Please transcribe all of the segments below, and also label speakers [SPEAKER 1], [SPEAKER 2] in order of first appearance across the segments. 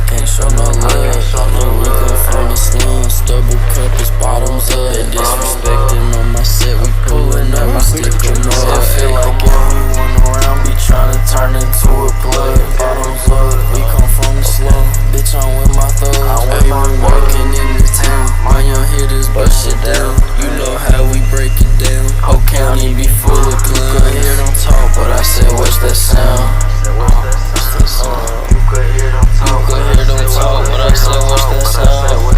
[SPEAKER 1] I can't show no love. We come from the slums, double cup is bottoms up. They disrespecting on my set, we pulling up, I stick them up. I feel like everyone around be trying to turn into a plug. Bottoms up, we come from the slum, bitch, I'm with my thugs. Hey, we walking in the town, my young hitters bust shit down. You know how we break it down, whole county be full of clowns. You could hear them talk, but I said, what's that sound? You could hear them talk, but I said, what's that sound?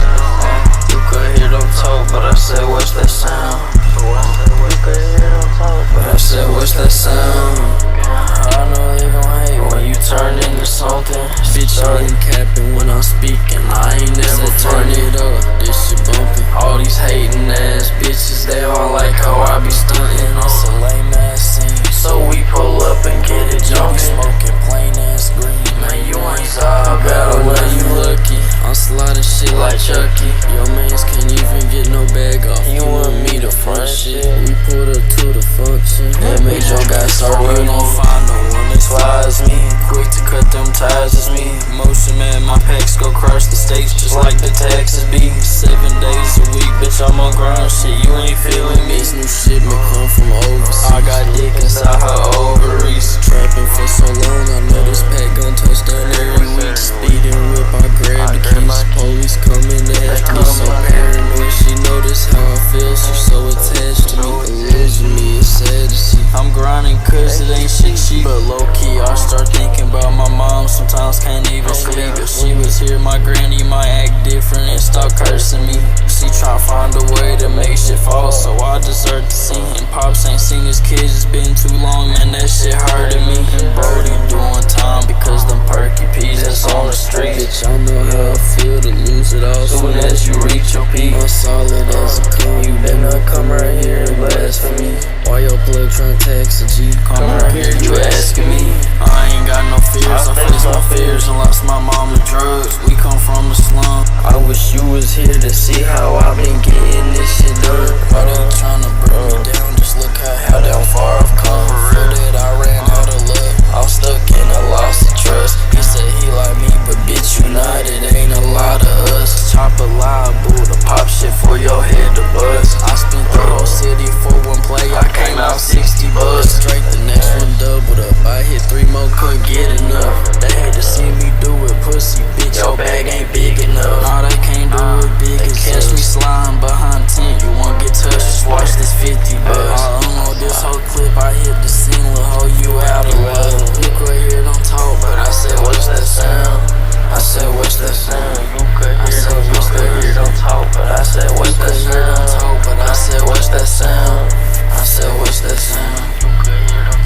[SPEAKER 1] You could hear them talk, but I said, what's that sound? You could hear them talk, but I said, what's that sound? I know they gon' hate when you turn into something. Bitch, I ain't capping when I'm speaking, I ain't never turn it up. This shit bumping. All these hating ass bitches, they all like how I be stunting. It's a lame ass scene, so we pull up and get it jumping. Smoking plain ass green, man, you ain't I better let you lucky. I'm sliding shit like Chucky. Your mans can't even get no bag off. You want me to front shit? We put up to the function. That made your guy start running. You gon' find no one as fly as me. Quick to cut them ties as me. Motion man, my packs go across the states just like the taxes be. 7 days a week, bitch, I'm on ground shit. You ain't feeling me. This new shit may come from overseas. I got dick inside her ovaries. Trapping for so long, I know this pack gon' touch down every week. Speeding whip, I grab the keys. Police coming after me. So paranoid, she notice how I feel. She so attached to me. Losing me, it's sad to see. I'm grinding cause it ain't shit cheap. But low key, I start thinking about my mom. Sometimes can't even sleep. If she was here, my granny might act different and stop cursing me. She try to find a way to make shit fall, so I deserve to see. And Pops ain't seen his kids, it's been too long, man, that shit hurting me. And Brody doing time because them perky peas that's on the street. Bitch, I know how I feel to lose it all soon as you reach your peak. I'm solid as a king, you better come right here and blaspheme. Why your plug tryna text a G? Come right here, you asking me. I ain't got no fears, I face my fears and lost my mom to drugs. We come from the slum. I wish you was here to see how I've been getting this shit done. Why they tryna bring me down? Just look how damn far I've come. Feel that I ran out of love, I'm stuck in a loss of trust. He said he like me, but bitch you not, it ain't a lot of us. Chop a liable to pop shit for your head to bust. I spent the whole city for one play, I came out 60 bucks. Straight the next one doubled up, I hit 3 more, couldn't get enough. They hate to see me do it, pussy bitch, your bag ain't big enough. Nah, they can't do it big as catch me sliding behind tent. You won't get touched, just watch this 50 bucks. I unload this whole clip, I hit the scene, will hold you out of love. You could hear them talk, but I said, what's that sound? I said, what's that sound? You could hear them talk, but I said, what's that sound? But I said, what's that sound? I said, what's that sound?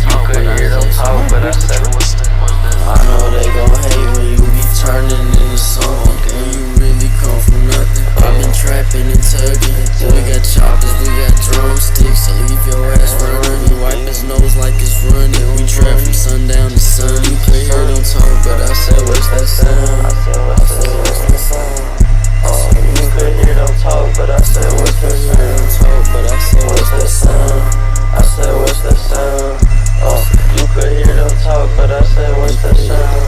[SPEAKER 1] You could hear them talk, but I said, what's that sound? I know they gon' hate when you be turning into something. When you really come from nothing. I've been trapping and tugging. We got choppers, we got drumsticks. I leave your ass running. Wipe his nose like it's running. We trap from sundown to sun. You could hear them talk, but I said, what's that sound? I said, what's that sound? You could hear them talk, but I said, what's that sound? But I said, what's that sound? I said, what's that sound? You could hear them talk, but I said, what's that sound?